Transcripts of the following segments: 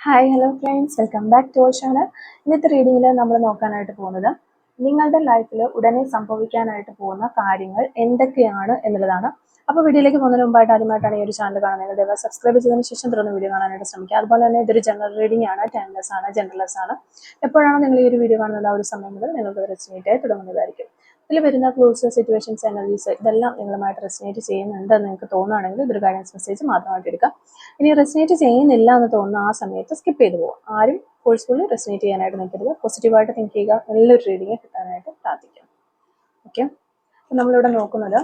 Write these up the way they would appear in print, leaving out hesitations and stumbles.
Hi hello friends, welcome back to our channel. ഇന്നത്തെ റീഡിങ്ങിൽ നമ്മൾ നോക്കാനായിട്ട് പോകുന്നത് നിങ്ങളുടെ ലൈഫിൽ ഉടനെ സംഭവിക്കാനായിട്ട് പോകുന്ന കാര്യങ്ങൾ എന്തൊക്കെയാണ് എന്നുള്ളതാണ്. അപ്പോൾ വീഡിയോയിലേക്ക് പോകുന്നതിന് മുമ്പായിട്ട് ആദ്യമായിട്ടാണ് ഈ ഒരു ചാനൽ കാണുന്നത്, ദയവായി സബ്സ്ക്രൈബ് ചെയ്തതിന് ശേഷം തുടർന്ന് വീഡിയോ കാണാനായിട്ട് ശ്രമിക്കുക. അതുപോലെ തന്നെ ഇതൊരു ജനറൽ റീഡിംഗ് ആണ്, ടൈംലെസ് ആണ്, ജനറൽലെസ് ആണ്. എപ്പോഴാണ് നിങ്ങൾ ഈ ഒരു വീഡിയോ കാണുന്നത് ആ ഒരു സമയം മുതൽ നിങ്ങൾക്ക് റെസിനേറ്റ് ആയി തുടങ്ങുന്നതായിരിക്കും. ഇതിൽ വരുന്ന ക്ലൂസ്, സിറ്റുവേഷൻസ്, എനർജീസ് ഇതെല്ലാം നിങ്ങളുമായിട്ട് റെസിനേറ്റ് ചെയ്യുന്നുണ്ടെന്ന് നിങ്ങൾക്ക് തോന്നുകയാണെങ്കിൽ ഇതൊരു ഗൈഡൻസ് മെസ്സേജ് മാത്രമായിട്ട് എടുക്കാം. ഇനി റെസിനേറ്റ് ചെയ്യുന്നില്ല എന്ന് തോന്നുന്ന ആ സമയത്ത് സ്കിപ്പ് ചെയ്തു പോകും. ആരും ഫോഴ്സ്ഫുള്ളി റെസിനേറ്റ് ചെയ്യാനായിട്ട് നിൽക്കരുത്. പോസിറ്റീവായിട്ട് തിങ്ക് ചെയ്യുക, നല്ലൊരു റീഡിങ് കിട്ടാനായിട്ട് പ്രാർത്ഥിക്കാം. ഓക്കെ, നമ്മളിവിടെ നോക്കുന്നത്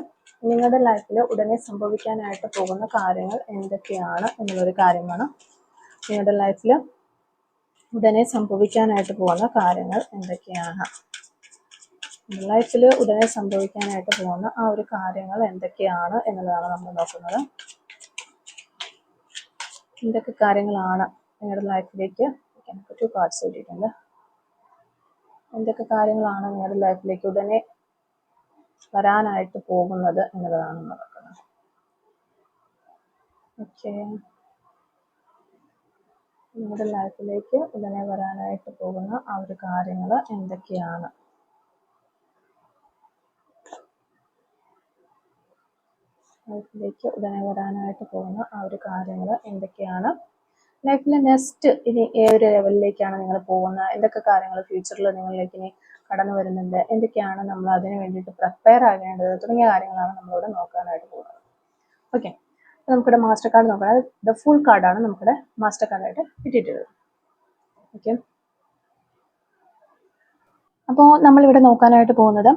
നിങ്ങളുടെ ലൈഫിൽ ഉടനെ സംഭവിക്കാനായിട്ട് പോകുന്ന കാര്യങ്ങൾ എന്തൊക്കെയാണ് എന്നുള്ളൊരു കാര്യമാണ്. നിങ്ങളുടെ ലൈഫിൽ ഉടനെ സംഭവിക്കാനായിട്ട് പോകുന്ന കാര്യങ്ങൾ എന്തൊക്കെയാണ്, ലൈഫിൽ ഉടനെ സംഭവിക്കാനായിട്ട് പോകുന്ന ആ ഒരു കാര്യങ്ങൾ എന്തൊക്കെയാണ് എന്നുള്ളതാണ് നമ്മൾ നോക്കുന്നത്. എന്തൊക്കെ കാര്യങ്ങളാണ് നിങ്ങളുടെ ലൈഫിലേക്ക്, ടു കാർഡ്സ് കിട്ടിയിട്ടുണ്ട്, എന്തൊക്കെ കാര്യങ്ങളാണ് നിങ്ങളുടെ ലൈഫിലേക്ക് ഉടനെ വരാനായിട്ട് പോകുന്നത് എന്നുള്ളതാണ് നടക്കുന്നത്. ഓക്കെ, നിങ്ങളുടെ ലൈഫിലേക്ക് ഉടനെ വരാനായിട്ട് പോകുന്ന ആ ഒരു കാര്യങ്ങൾ എന്തൊക്കെയാണ്. ലൈഫിലേക്ക് ഉടനെ വരാനായിട്ട് പോകുന്ന ആ ഒരു കാര്യങ്ങൾ എന്തൊക്കെയാണ്. ലൈഫിലെ നെക്സ്റ്റ് ഇനി ഏതൊരു ലെവലിലേക്കാണ് നിങ്ങൾ പോകുന്നത്, എന്തൊക്കെ കാര്യങ്ങൾ ഫ്യൂച്ചറിൽ നിങ്ങളിലേക്ക് ഇനി കടന്നു വരുന്നുണ്ട്, എന്തൊക്കെയാണ് നമ്മൾ അതിന് വേണ്ടിയിട്ട് പ്രിപ്പയർ ആകേണ്ടത് തുടങ്ങിയ കാര്യങ്ങളാണ് നമ്മളിവിടെ നോക്കാനായിട്ട് പോകുന്നത്. ഓക്കെ, നമുക്കിവിടെ മാസ്റ്റർ കാർഡ് നോക്കണം. ദ ഫുൾ കാർഡാണ് നമുക്കിവിടെ മാസ്റ്റർ കാർഡായിട്ട് കിട്ടിയിട്ടുള്ളത്. ഓക്കെ, അപ്പോൾ നമ്മളിവിടെ നോക്കാനായിട്ട് പോകുന്നത്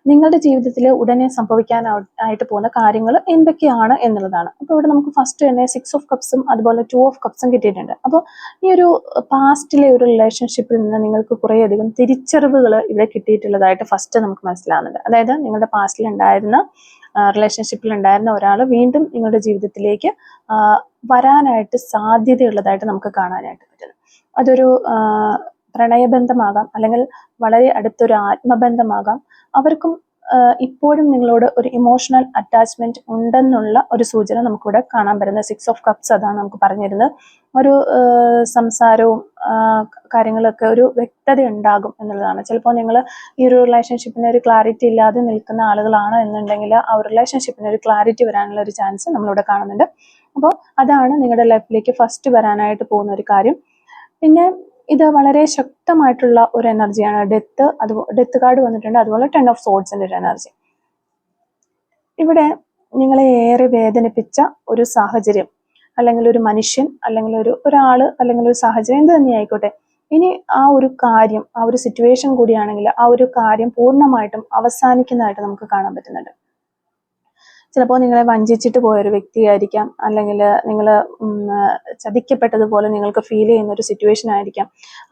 നിങ്ങളുടെ ജീവിതത്തിൽ ഉടനെ സംഭവിക്കാനായിട്ട് പോകുന്ന കാര്യങ്ങൾ എന്തൊക്കെയാണ് എന്നുള്ളതാണ്. അപ്പോൾ ഇവിടെ നമുക്ക് ഫസ്റ്റ് തന്നെ 6 ഓഫ് കപ്സും അതുപോലെ 2 ഓഫ് കപ്സും കിട്ടിയിട്ടുണ്ട്. അപ്പോൾ ഈ ഒരു പാസ്റ്റിലെ ഒരു റിലേഷൻഷിപ്പിൽ നിന്ന് നിങ്ങൾക്ക് കുറേയധികം തിരിച്ചറിവുകൾ ഇവിടെ കിട്ടിയിട്ടുള്ളതായിട്ട് ഫസ്റ്റ് നമുക്ക് മനസ്സിലാവുന്നുണ്ട്. അതായത് നിങ്ങളുടെ പാസ്റ്റിൽ ഉണ്ടായിരുന്ന റിലേഷൻഷിപ്പിൽ ഉണ്ടായിരുന്ന ഒരാൾ വീണ്ടും നിങ്ങളുടെ ജീവിതത്തിലേക്ക് വരാനായിട്ട് സാധ്യതയുള്ളതായിട്ട് നമുക്ക് കാണാനായിട്ട് പറ്റുന്നു. അതൊരു പ്രണയബന്ധമാകാം, അല്ലെങ്കിൽ വളരെ അടുത്തൊരു ആത്മബന്ധമാകാം. അവർക്കും ഇപ്പോഴും നിങ്ങളോട് ഒരു ഇമോഷണൽ അറ്റാച്ച്മെന്റ് ഉണ്ടെന്നുള്ള ഒരു സൂചന നമുക്കിവിടെ കാണാൻ പറ്റുന്നത് 6 ഓഫ് കപ്സ് അതാണ് നമുക്ക് പറഞ്ഞിരുന്നത്. ഒരു സംസാരവും കാര്യങ്ങളൊക്കെ ഒരു വ്യക്തത ഉണ്ടാകും എന്നുള്ളതാണ്. ചിലപ്പോൾ നിങ്ങൾ ഈ ഒരു റിലേഷൻഷിപ്പിന് ഒരു ക്ലാരിറ്റി ഇല്ലാതെ നിൽക്കുന്ന ആളുകളാണ് എന്നുണ്ടെങ്കിൽ ആ ഒരു റിലേഷൻഷിപ്പിന് ഒരു ക്ലാരിറ്റി വരാനുള്ള ഒരു ചാൻസ് നമ്മളിവിടെ കാണുന്നുണ്ട്. അപ്പോൾ അതാണ് നിങ്ങളുടെ ലൈഫിലേക്ക് ഫസ്റ്റ് വരാനായിട്ട് പോകുന്ന ഒരു കാര്യം. പിന്നെ ഇത് വളരെ ശക്തമായിട്ടുള്ള ഒരു എനർജിയാണ്. ഡെത്ത് കാർഡ് വന്നിട്ടുണ്ട്, അതുപോലെ 10 ഓഫ് സോർഡ്സിന്റെ ഒരു എനർജി. ഇവിടെ നിങ്ങളെ ഏറെ വേദനിപ്പിച്ച ഒരു സാഹചര്യം, അല്ലെങ്കിൽ ഒരു മനുഷ്യൻ, അല്ലെങ്കിൽ ഒരാള്, അല്ലെങ്കിൽ ഒരു സാഹചര്യം എന്ത് തന്നെ ആയിക്കോട്ടെ, ഇനി ആ ഒരു കാര്യം, ആ ഒരു സിറ്റുവേഷൻ കൂടിയാണെങ്കിൽ ആ ഒരു കാര്യം പൂർണ്ണമായിട്ടും അവസാനിക്കുന്നതായിട്ട് നമുക്ക് കാണാൻ പറ്റുന്നുണ്ട്. ചിലപ്പോൾ നിങ്ങളെ വഞ്ചിച്ചിട്ട് പോയൊരു വ്യക്തിയായിരിക്കാം, അല്ലെങ്കിൽ നിങ്ങൾ ചതിക്കപ്പെട്ടതുപോലെ നിങ്ങൾക്ക് ഫീൽ ചെയ്യുന്ന ഒരു സിറ്റുവേഷൻ ആയിരിക്കാം.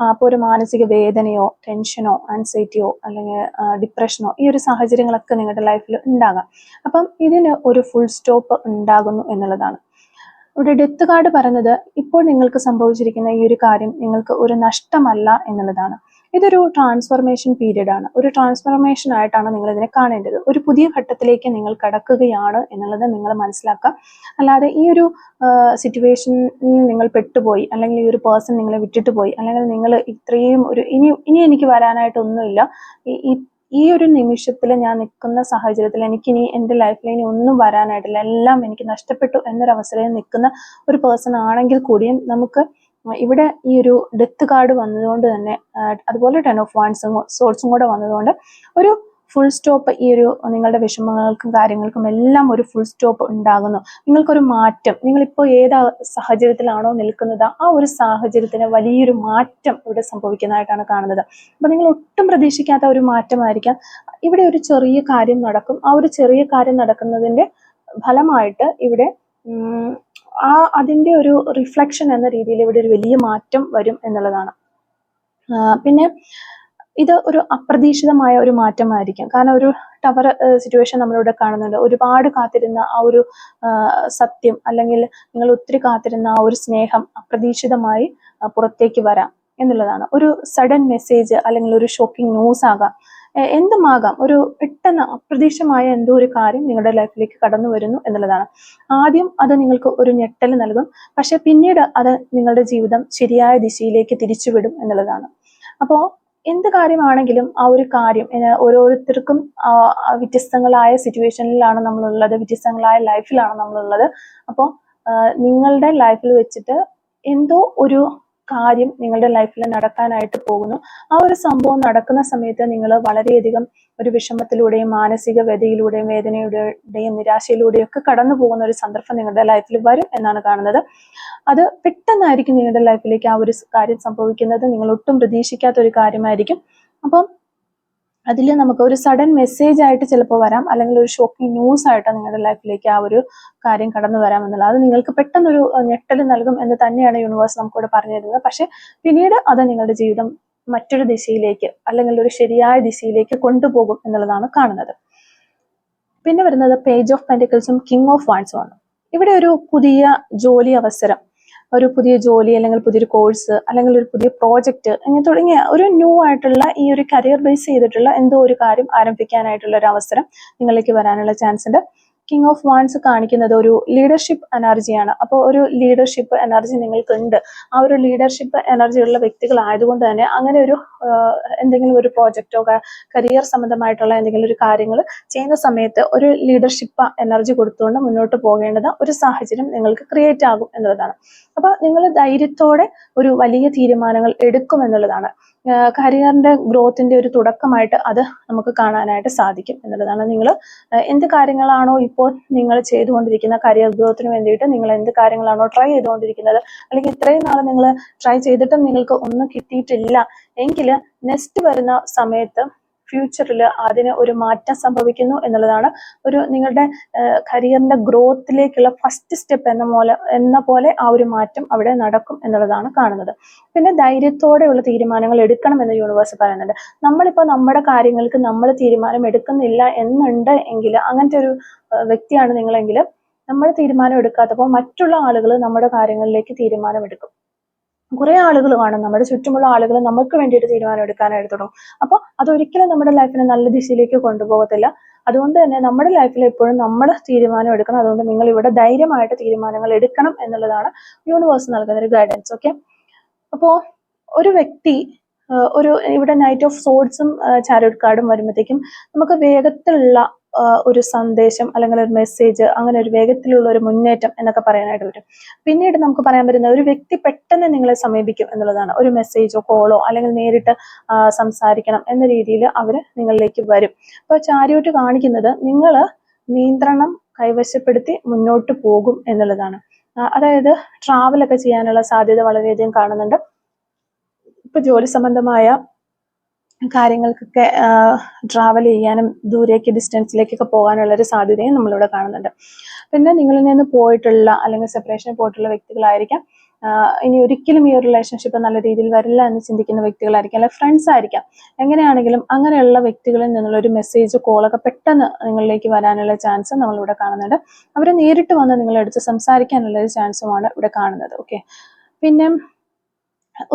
അപ്പോൾ ഒരു മാനസിക വേദനയോ ടെൻഷനോ ആൻസൈറ്റിയോ അല്ലെങ്കിൽ ഡിപ്രഷനോ ഈ ഒരു സാഹചര്യങ്ങളൊക്കെ നിങ്ങളുടെ ലൈഫിൽ ഉണ്ടാകാം. അപ്പം ഇതിന് ഒരു ഫുൾ സ്റ്റോപ്പ് ഉണ്ടാകുന്നു എന്നുള്ളതാണ്. ഇവിടെ ഡെത്ത് കാർഡ് പറയുന്നത് ഇപ്പോൾ നിങ്ങൾക്ക് സംഭവിച്ചിരിക്കുന്ന ഈ ഒരു കാര്യം നിങ്ങൾക്ക് ഒരു നഷ്ടമല്ല എന്നുള്ളതാണ്. ഇതൊരു ട്രാൻസ്ഫോർമേഷൻ പീരീഡ് ആണ്. ഒരു ട്രാൻസ്ഫോർമേഷൻ ആയിട്ടാണ് നിങ്ങൾ ഇതിനെ കാണേണ്ടത്. ഒരു പുതിയ ഘട്ടത്തിലേക്ക് നിങ്ങൾ കടക്കുകയാണ് എന്നുള്ളത് നിങ്ങൾ മനസ്സിലാക്കുക. അല്ലാതെ ഈ ഒരു സിറ്റുവേഷനിൽ നിങ്ങൾ പെട്ടുപോയി, അല്ലെങ്കിൽ ഈ ഒരു പേഴ്സൺ നിങ്ങളെ വിട്ടിട്ട് പോയി, അല്ലെങ്കിൽ നിങ്ങൾ ഇത്രയും ഒരു ഇനി എനിക്ക് വരാനായിട്ടൊന്നുമില്ല, ഈ ഒരു നിമിഷത്തിൽ ഞാൻ നിൽക്കുന്ന സാഹചര്യത്തിൽ എനിക്കിനി എൻ്റെ ലൈഫിൽ ഇനി ഒന്നും വരാനായിട്ടില്ല, എല്ലാം എനിക്ക് നഷ്ടപ്പെട്ടു എന്നൊരവസരത്തിൽ നിൽക്കുന്ന ഒരു പേഴ്സൺ ആണെങ്കിൽ കൂടിയും നമുക്ക് ഇവിടെ ഈ ഒരു ഡെത്ത് കാർഡ് വന്നതുകൊണ്ട് തന്നെ, അതുപോലെ 10 ഓഫ് വാൻഡ്സും സോർഡ്സും കൂടെ വന്നതുകൊണ്ട് ഒരു ഫുൾ സ്റ്റോപ്പ്, ഈ ഒരു നിങ്ങളുടെ വിഷമങ്ങൾക്കും കാര്യങ്ങൾക്കും എല്ലാം ഒരു ഫുൾ സ്റ്റോപ്പ് ഉണ്ടാകുന്നു. നിങ്ങൾക്കൊരു മാറ്റം, നിങ്ങളിപ്പോൾ ഏത് സാഹചര്യത്തിലാണോ നിൽക്കുന്നത് ആ ഒരു സാഹചര്യത്തിന് വലിയൊരു മാറ്റം ഇവിടെ സംഭവിക്കുന്നതായിട്ടാണ് കാണുന്നത്. അപ്പം നിങ്ങൾ ഒട്ടും പ്രതീക്ഷിക്കാത്ത ഒരു മാറ്റമായിരിക്കാം. ഇവിടെ ഒരു ചെറിയ കാര്യം നടക്കും. ആ ഒരു ചെറിയ കാര്യം നടക്കുന്നതിൻ്റെ ഫലമായിട്ട് ഇവിടെ അതിൻ്റെ ഒരു റിഫ്ലക്ഷൻ എന്ന രീതിയിൽ ഇവിടെ ഒരു വലിയ മാറ്റം വരും എന്നുള്ളതാണ്. പിന്നെ ഇത് ഒരു അപ്രതീക്ഷിതമായ ഒരു മാറ്റമായിരിക്കും. കാരണം ഒരു ടവർ സിറ്റുവേഷൻ നമ്മളിവിടെ കാണുന്നുണ്ട്. ഒരുപാട് കാത്തിരുന്ന ആ ഒരു സത്യം, അല്ലെങ്കിൽ നിങ്ങൾ ഒത്തിരി കാത്തിരുന്ന ആ ഒരു സ്നേഹം അപ്രതീക്ഷിതമായി പുറത്തേക്ക് വരാം എന്നുള്ളതാണ്. ഒരു സഡൻ മെസ്സേജ് അല്ലെങ്കിൽ ഒരു ഷോക്കിംഗ് ന്യൂസ് ആകാം. എന്തുമാകാം, ഒരു പെട്ടെന്ന് അപ്രതീക്ഷിതമായ എന്തോ ഒരു കാര്യം നിങ്ങളുടെ ലൈഫിലേക്ക് കടന്നു വരുന്നു എന്നുള്ളതാണ്. ആദ്യം അത് നിങ്ങൾക്ക് ഒരു ഞെട്ടൽ നൽകും, പക്ഷെ പിന്നീട് അത് നിങ്ങളുടെ ജീവിതം ശരിയായ ദിശയിലേക്ക് തിരിച്ചുവിടും എന്നുള്ളതാണ്. അപ്പോൾ എന്ത് കാര്യമാണെങ്കിലും ആ ഒരു കാര്യം ഓരോരുത്തർക്കും വ്യത്യസ്തങ്ങളായ സിറ്റുവേഷനിലാണ് നമ്മളുള്ളത്, വ്യത്യസ്തങ്ങളായ ലൈഫിലാണ് നമ്മളുള്ളത്. അപ്പോൾ നിങ്ങളുടെ ലൈഫിൽ വെച്ചിട്ട് എന്തോ ഒരു കാര്യം നിങ്ങളുടെ ലൈഫിൽ നടക്കാനായിട്ട് പോകുന്നു. ആ ഒരു സംഭവം നടക്കുന്ന സമയത്ത് നിങ്ങൾ വളരെയധികം ഒരു വിഷമത്തിലൂടെയും മാനസിക വ്യതയിലൂടെയും വേദനയുടെയും നിരാശയിലൂടെയും ഒക്കെ കടന്നു പോകുന്ന ഒരു സന്ദർഭം നിങ്ങളുടെ ലൈഫിൽ വരും എന്നാണ് കാണുന്നത്. അത് പെട്ടെന്നായിരിക്കും നിങ്ങളുടെ ലൈഫിലേക്ക് ആ ഒരു കാര്യം സംഭവിക്കുന്നത്. നിങ്ങൾ ഒട്ടും പ്രതീക്ഷിക്കാത്ത ഒരു കാര്യമായിരിക്കും. അപ്പം അതിൽ നമുക്ക് ഒരു സഡൻ മെസ്സേജ് ആയിട്ട് ചിലപ്പോൾ വരാം, അല്ലെങ്കിൽ ഒരു ഷോക്കിംഗ് ന്യൂസ് ആയിട്ട് നിങ്ങളുടെ ലൈഫിലേക്ക് ആ ഒരു കാര്യം കടന്നു വരാം എന്നുള്ളത്. അത് നിങ്ങൾക്ക് പെട്ടെന്നൊരു ഞെട്ടൽ നൽകും എന്ന് തന്നെയാണ് യൂണിവേഴ്സ് നമുക്കിവിടെ പറഞ്ഞു തരുന്നത്. പക്ഷെ പിന്നീട് അത് നിങ്ങളുടെ ജീവിതം മറ്റൊരു ദിശയിലേക്ക് അല്ലെങ്കിൽ ഒരു ശരിയായ ദിശയിലേക്ക് കൊണ്ടുപോകും എന്നുള്ളതാണ് കാണുന്നത്. പിന്നെ വരുന്നത് പേജ് ഓഫ് പെന്റിക്കിൾസും കിങ് ഓഫ് വാൻസും ആണ്. ഇവിടെ ഒരു പുതിയ ജോലി അവസരം, ഒരു പുതിയ ജോലി അല്ലെങ്കിൽ പുതിയൊരു കോഴ്സ് അല്ലെങ്കിൽ ഒരു പുതിയ പ്രോജക്റ്റ് ഇങ്ങനെ തുടങ്ങിയ ഒരു ന്യൂ ആയിട്ടുള്ള ഈ ഒരു കരിയർ ബേസ് ചെയ്തിട്ടുള്ള എന്തോ ഒരു കാര്യം ആരംഭിക്കാനായിട്ടുള്ള ഒരു അവസരം നിങ്ങളിലേക്ക് വരാനുള്ള ചാൻസ് ഉണ്ട്. കിങ് ഓഫ് വാൻസ് കാണിക്കുന്നത് ഒരു ലീഡർഷിപ്പ് എനർജിയാണ്. അപ്പോൾ ഒരു ലീഡർഷിപ്പ് എനർജി നിങ്ങൾക്കുണ്ട്. ആ ഒരു ലീഡർഷിപ്പ് എനർജി ഉള്ള വ്യക്തികളായതുകൊണ്ട് തന്നെ അങ്ങനെ ഒരു എന്തെങ്കിലും ഒരു പ്രോജക്റ്റോ കരിയർ സംബന്ധമായിട്ടുള്ള എന്തെങ്കിലും ഒരു കാര്യങ്ങൾ ചെയ്യുന്ന സമയത്ത് ഒരു ലീഡർഷിപ്പ് എനർജി കൊടുത്തുകൊണ്ട് മുന്നോട്ട് പോകേണ്ടത് ഒരു സാഹചര്യം നിങ്ങൾക്ക് ക്രിയേറ്റ് ആകും എന്നുള്ളതാണ്. അപ്പൊ നിങ്ങൾ ധൈര്യത്തോടെ ഒരു വലിയ തീരുമാനങ്ങൾ എടുക്കും എന്നുള്ളതാണ്. കരിയറിന്റെ ഗ്രോത്തിന്റെ ഒരു തുടക്കമായിട്ട് അത് നമുക്ക് കാണാനായിട്ട് സാധിക്കും എന്നുള്ളതാണ്. നിങ്ങൾ എന്ത് കാര്യങ്ങളാണോ ഇപ്പോൾ നിങ്ങൾ ചെയ്തുകൊണ്ടിരിക്കുന്ന കരിയർ ഗ്രോത്തിന് വേണ്ടിയിട്ട് നിങ്ങൾ എന്ത് കാര്യങ്ങളാണോ ട്രൈ ചെയ്തുകൊണ്ടിരിക്കുന്നത്, അല്ലെങ്കിൽ ഇത്രയും നാൾ നിങ്ങൾ ട്രൈ ചെയ്തിട്ടും നിങ്ങൾക്ക് ഒന്നും കിട്ടിയിട്ടില്ല എങ്കിൽ നെക്സ്റ്റ് വരുന്ന സമയത്ത് ഫ്യൂച്ചറിൽ അതിന് ഒരു മാറ്റം സംഭവിക്കുന്നു എന്നുള്ളതാണ്. ഒരു നിങ്ങളുടെ കരിയറിന്റെ ഗ്രോത്തിലേക്കുള്ള ഫസ്റ്റ് സ്റ്റെപ്പ് എന്ന പോലെ ആ ഒരു മാറ്റം അവിടെ നടക്കും എന്നുള്ളതാണ് കാണുന്നത്. പിന്നെ ധൈര്യത്തോടെയുള്ള തീരുമാനങ്ങൾ എടുക്കണം എന്ന് യൂണിവേഴ്സ് പറയുന്നുണ്ട്. നമ്മളിപ്പോൾ നമ്മുടെ കാര്യങ്ങൾക്ക് നമ്മൾ തീരുമാനം എടുക്കുന്നില്ല എന്നുണ്ട് എങ്കിൽ, അങ്ങനത്തെ ഒരു വ്യക്തിയാണ് നിങ്ങളെങ്കിൽ, നമ്മൾ തീരുമാനം എടുക്കാത്തപ്പോൾ മറ്റുള്ള ആളുകൾ നമ്മുടെ കാര്യങ്ങളിലേക്ക് തീരുമാനം എടുക്കും. കുറെ ആളുകൾ കാണും, നമ്മുടെ ചുറ്റുമുള്ള ആളുകൾ നമുക്ക് വേണ്ടിയിട്ട് തീരുമാനം എടുക്കാനായിട്ട് തുടങ്ങും. അപ്പോൾ അതൊരിക്കലും നമ്മുടെ ലൈഫിനെ നല്ല ദിശയിലേക്ക് കൊണ്ടുപോകത്തില്ല. അതുകൊണ്ട് തന്നെ നമ്മുടെ ലൈഫിൽ എപ്പോഴും നമ്മൾ തീരുമാനം എടുക്കണം. അതുകൊണ്ട് നിങ്ങൾ ഇവിടെ ധൈര്യമായിട്ട് തീരുമാനങ്ങൾ എടുക്കണം എന്നുള്ളതാണ് യൂണിവേഴ്സ് നൽകുന്ന ഒരു ഗൈഡൻസ്. ഓക്കെ, അപ്പോൾ ഒരു വ്യക്തി ഇവിടെ നൈറ്റ് ഓഫ് സോഡ്സും ചാരിയറ്റ് കാർഡും വരുമ്പോഴത്തേക്കും നമുക്ക് വേഗത്തിലുള്ള ഒരു സന്ദേശം അല്ലെങ്കിൽ ഒരു മെസ്സേജ്, അങ്ങനെ ഒരു വേഗത്തിലുള്ള ഒരു മുന്നേറ്റം എന്നൊക്കെ പറയാനായിട്ട് വരും. പിന്നീട് നമുക്ക് പറയാൻ പറ്റുന്ന ഒരു വ്യക്തി പെട്ടെന്ന് നിങ്ങളെ സമീപിക്കും എന്നുള്ളതാണ്. ഒരു മെസ്സേജോ കോളോ അല്ലെങ്കിൽ നേരിട്ട് സംസാരിക്കണം എന്ന രീതിയിൽ അവർ നിങ്ങളിലേക്ക് വരും. അപ്പോൾ ചാരിയറ്റ് കാണിക്കുന്നത് നിങ്ങൾ നിയന്ത്രണം കൈവശപ്പെടുത്തി മുന്നോട്ട് പോകും എന്നുള്ളതാണ്. അതായത് ട്രാവലൊക്കെ ചെയ്യാനുള്ള സാധ്യത വളരെയധികം കാണുന്നുണ്ട്. ഇപ്പൊ ജോലി സംബന്ധമായ കാര്യങ്ങൾക്കൊക്കെ ട്രാവൽ ചെയ്യാനും ദൂരേക്ക് ഡിസ്റ്റൻസിലേക്കൊക്കെ പോകാനുള്ള ഒരു സാധ്യതയും നമ്മളിവിടെ കാണുന്നുണ്ട്. പിന്നെ നിങ്ങളിൽ നിന്ന് പോയിട്ടുള്ള അല്ലെങ്കിൽ സെപ്പറേഷനിൽ പോയിട്ടുള്ള വ്യക്തികളായിരിക്കാം. ഇനി ഒരിക്കലും ഈ ഒരു റിലേഷൻഷിപ്പ് നല്ല രീതിയിൽ വരില്ല എന്ന് ചിന്തിക്കുന്ന വ്യക്തികളായിരിക്കാം, അല്ലെങ്കിൽ ഫ്രണ്ട്സ് ആയിരിക്കാം. എങ്ങനെയാണെങ്കിലും അങ്ങനെയുള്ള വ്യക്തികളിൽ നിന്നുള്ള ഒരു മെസ്സേജ് കോളൊക്കെ പെട്ടെന്ന് നിങ്ങളിലേക്ക് വരാനുള്ള ചാൻസ് നമ്മളിവിടെ കാണുന്നുണ്ട്. അവർ നേരിട്ട് വന്ന് നിങ്ങളെടുത്ത് സംസാരിക്കാനുള്ള ഒരു ചാൻസുമാണ് ഇവിടെ കാണുന്നത്. ഓക്കെ, പിന്നെ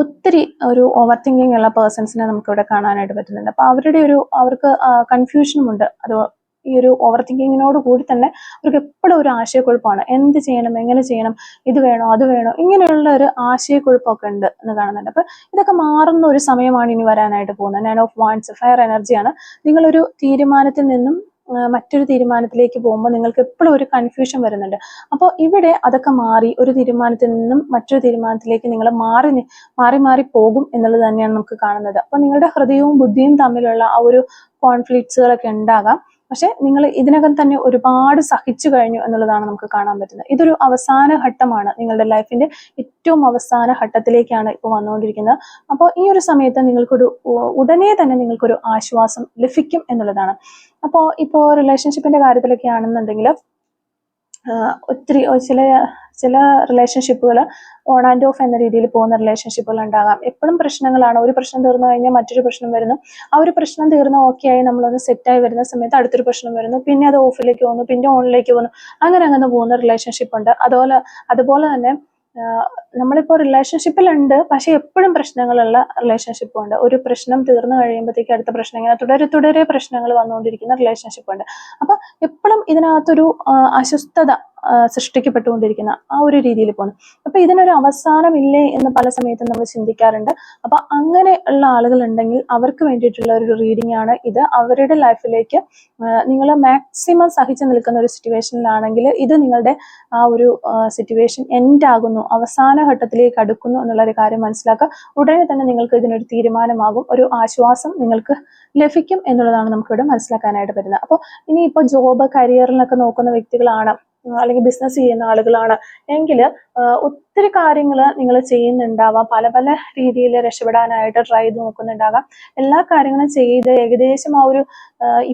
ഒത്തിരി ഒരു ഓവർ തിങ്കിങ് ഉള്ള പേഴ്സൺസിനെ നമുക്ക് ഇവിടെ കാണാനായിട്ട് പറ്റുന്നുണ്ട്. അപ്പൊ അവർക്ക് കൺഫ്യൂഷനും ഉണ്ട്. അത് ഈ ഒരു ഓവർ തിങ്കിങ്ങിനോട് കൂടി തന്നെ അവർക്ക് എപ്പോഴും ഒരു ആശയക്കുഴപ്പമാണ്. എന്ത് ചെയ്യണം, എങ്ങനെ ചെയ്യണം, ഇത് വേണോ അത് വേണോ, ഇങ്ങനെയുള്ള ഒരു ആശയക്കുഴപ്പമൊക്കെ ഉണ്ട് എന്ന് കാണുന്നുണ്ട്. അപ്പൊ ഇതൊക്കെ മാറുന്ന ഒരു സമയമാണ് ഇനി വരാനായിട്ട് പോകുന്നത്. 9 ഓഫ് വാൻഡ്സ് ഫയർ എനർജിയാണ്. നിങ്ങളൊരു തീരുമാനത്തിൽ നിന്നും മറ്റൊരു തീരുമാനത്തിലേക്ക് പോകുമ്പോൾ നിങ്ങൾക്ക് എപ്പോഴും ഒരു കൺഫ്യൂഷൻ വരുന്നുണ്ട്. അപ്പോൾ ഇവിടെ അതൊക്കെ മാറി ഒരു തീരുമാനത്തിൽ നിന്നും മറ്റൊരു തീരുമാനത്തിലേക്ക് നിങ്ങൾ മാറി പോകും എന്നുള്ളത് തന്നെയാണ് നമുക്ക് കാണുന്നത്. അപ്പോൾ നിങ്ങളുടെ ഹൃദയവും ബുദ്ധിയും തമ്മിലുള്ള ആ ഒരു കോൺഫ്ലിക്ട്സുകളൊക്കെ ഉണ്ടാകാം. പക്ഷെ നിങ്ങൾ ഇതിനകം തന്നെ ഒരുപാട് സഹിച്ചു കഴിഞ്ഞു എന്നുള്ളതാണ് നമുക്ക് കാണാൻ പറ്റുന്നത്. ഇതൊരു അവസാന ഘട്ടമാണ്, നിങ്ങളുടെ ലൈഫിന്റെ ഏറ്റവും അവസാന ഘട്ടത്തിലേക്കാണ് ഇപ്പോൾ വന്നുകൊണ്ടിരിക്കുന്നത്. അപ്പോൾ ഈ ഒരു സമയത്ത് ഉടനെ തന്നെ നിങ്ങൾക്കൊരു ആശ്വാസം ലഭിക്കും എന്നുള്ളതാണ്. അപ്പോൾ ഇപ്പോൾ റിലേഷൻഷിപ്പിന്റെ കാര്യത്തിലൊക്കെ ആണെന്നുണ്ടെങ്കിൽ ഒത്തിരി ചില റിലേഷൻഷിപ്പുകൾ ഓൺ ആൻഡ് ഓഫ് എന്ന രീതിയിൽ പോകുന്ന റിലേഷൻഷിപ്പുകൾ ഉണ്ടാകാം. എപ്പോഴും പ്രശ്നങ്ങളാണ്. ഒരു പ്രശ്നം തീർന്നു കഴിഞ്ഞാൽ മറ്റൊരു പ്രശ്നം വരുന്നു. ആ ഒരു പ്രശ്നം തീർന്ന് ഓക്കെ ആയി നമ്മളൊന്ന് സെറ്റായി വരുന്ന സമയത്ത് അടുത്തൊരു പ്രശ്നം വരുന്നു. പിന്നെ അത് ഓഫിലേക്ക് പോകുന്നു, പിന്നെ ഓണിലേക്ക് പോകുന്നു. അങ്ങനെ പോകുന്ന റിലേഷൻഷിപ്പ് ഉണ്ട്. അതുപോലെ തന്നെ നമ്മളിപ്പോൾ റിലേഷൻഷിപ്പിലുണ്ട്, പക്ഷെ എപ്പോഴും പ്രശ്നങ്ങളുള്ള റിലേഷൻഷിപ്പും ഉണ്ട്. ഒരു പ്രശ്നം തീർന്നു കഴിയുമ്പോഴത്തേക്ക് അടുത്ത പ്രശ്നം, ഇങ്ങനെ തുടരെ പ്രശ്നങ്ങൾ വന്നുകൊണ്ടിരിക്കുന്ന റിലേഷൻഷിപ്പ് ഉണ്ട്. അപ്പൊ എപ്പോഴും ഇതിനകത്തൊരു അസ്വസ്ഥത സൃഷ്ടിക്കപ്പെട്ടുകൊണ്ടിരിക്കുന്ന ആ ഒരു രീതിയിൽ പോകുന്നു. അപ്പൊ ഇതിനൊരു അവസാനമില്ലേ എന്ന് പല സമയത്തും നമ്മൾ ചിന്തിക്കാറുണ്ട്. അപ്പൊ അങ്ങനെ ഉള്ള ആളുകൾ ഉണ്ടെങ്കിൽ അവർക്ക് വേണ്ടിയിട്ടുള്ള ഒരു റീഡിംഗ് ആണ് ഇത്. അവരുടെ ലൈഫിലേക്ക് നിങ്ങൾ മാക്സിമം സഹിച്ചു നിൽക്കുന്ന ഒരു സിറ്റുവേഷനിലാണെങ്കിൽ ഇത് നിങ്ങളുടെ ആ ഒരു സിറ്റുവേഷൻ എൻഡ് ആകുന്നു, അവസാന ഘട്ടത്തിലേക്ക് അടുക്കുന്നു എന്നുള്ള ഒരു കാര്യം മനസ്സിലാക്കുക. ഉടനെ തന്നെ നിങ്ങൾക്ക് ഇതിനൊരു തീരുമാനമാകും, ഒരു ആശ്വാസം നിങ്ങൾക്ക് ലഭിക്കും എന്നുള്ളതാണ് നമുക്കിവിടെ മനസ്സിലാക്കാനായിട്ട് പറ്റുന്നത്. അപ്പോൾ ഇനിയിപ്പോൾ ജോബ് കരിയറിലൊക്കെ നോക്കുന്ന വ്യക്തികളാണ്, അല്ലെങ്കിൽ ബിസിനസ് ചെയ്യുന്ന ആളുകളാണ് എങ്കിൽ ഒത്തിരി കാര്യങ്ങൾ നിങ്ങൾ ചെയ്യുന്നുണ്ടാവാം, പല പല രീതിയിൽ രക്ഷപ്പെടാനായിട്ട് ട്രൈ ചെയ്ത് നോക്കുന്നുണ്ടാകാം. എല്ലാ കാര്യങ്ങളും ചെയ്ത് ഏകദേശം ആ ഒരു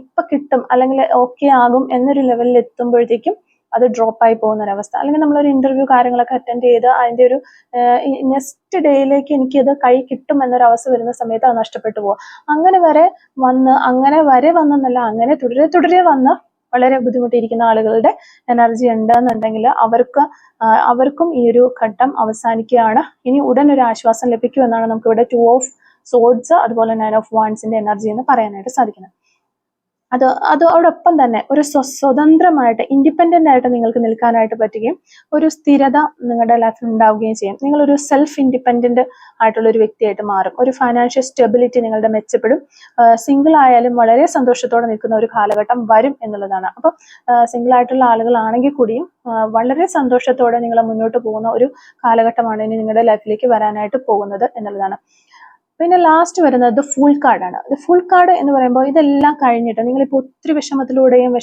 ഇപ്പൊ കിട്ടും അല്ലെങ്കിൽ ഓക്കെ ആകും എന്നൊരു ലെവലിൽ എത്തുമ്പോഴത്തേക്കും അത് ഡ്രോപ്പ് ആയി പോകുന്ന ഒരവസ്ഥ, അല്ലെങ്കിൽ നമ്മളൊരു ഇന്റർവ്യൂ കാര്യങ്ങളൊക്കെ അറ്റൻഡ് ചെയ്ത് അതിന്റെ ഒരു നെക്സ്റ്റ് ഡേയിലേക്ക് എനിക്കത് കൈ കിട്ടും എന്നൊരവസ്ഥ വരുന്ന സമയത്ത് അത് നഷ്ടപ്പെട്ടു പോകും. അങ്ങനെ വരെ വന്നെന്നല്ല, അങ്ങനെ തുടരെ വന്ന് വളരെ ബുദ്ധിമുട്ടിയിരിക്കുന്ന ആളുകളുടെ എനർജി ഉണ്ടെന്നുണ്ടെങ്കിൽ അവർക്കും ഈ ഒരു ഘട്ടം അവസാനിക്കുകയാണ്. ഇനി ഉടൻ ഒരു ആശ്വാസം ലഭിക്കുമെന്നാണ് നമുക്ക് ഇവിടെ 2 ഓഫ് സോഡ്സ് അതുപോലെ 9 ഓഫ് വാൻഡ്സിന്റെ എനർജി എന്ന് പറയാനായിട്ട് സാധിക്കുന്നത്. അതോടൊപ്പം തന്നെ ഒരു സ്വതന്ത്രമായിട്ട് ഇൻഡിപെൻഡന്റ് ആയിട്ട് നിങ്ങൾക്ക് നിൽക്കാനായിട്ട് പറ്റുകയും ഒരു സ്ഥിരത നിങ്ങളുടെ ലൈഫിൽ ഉണ്ടാവുകയും ചെയ്യും. നിങ്ങളൊരു സെൽഫ് ഇൻഡിപെൻഡന്റ് ആയിട്ടുള്ള ഒരു വ്യക്തിയായിട്ട് മാറും. ഒരു ഫൈനാൻഷ്യൽ സ്റ്റെബിലിറ്റി നിങ്ങളുടെ മെച്ചപ്പെടും. സിംഗിൾ ആയാലും വളരെ സന്തോഷത്തോടെ നിൽക്കുന്ന ഒരു കാലഘട്ടം വരും എന്നുള്ളതാണ്. അപ്പം സിംഗിൾ ആയിട്ടുള്ള ആളുകളാണെങ്കിൽ കൂടിയും വളരെ സന്തോഷത്തോടെ നിങ്ങൾ മുന്നോട്ട് പോകുന്ന ഒരു കാലഘട്ടമാണ് ഇനി നിങ്ങളുടെ ലൈഫിലേക്ക് വരാനായിട്ട് പോകുന്നത് എന്നുള്ളതാണ്. പിന്നെ ലാസ്റ്റ് വരുന്നത് ഫുൾ കാർഡാണ്. ഫുൾ കാർഡ് എന്ന് പറയുമ്പോൾ ഇതെല്ലാം കഴിഞ്ഞിട്ട് നിങ്ങളിപ്പോൾ ഒത്തിരി വിഷമത്തിലൂടെയും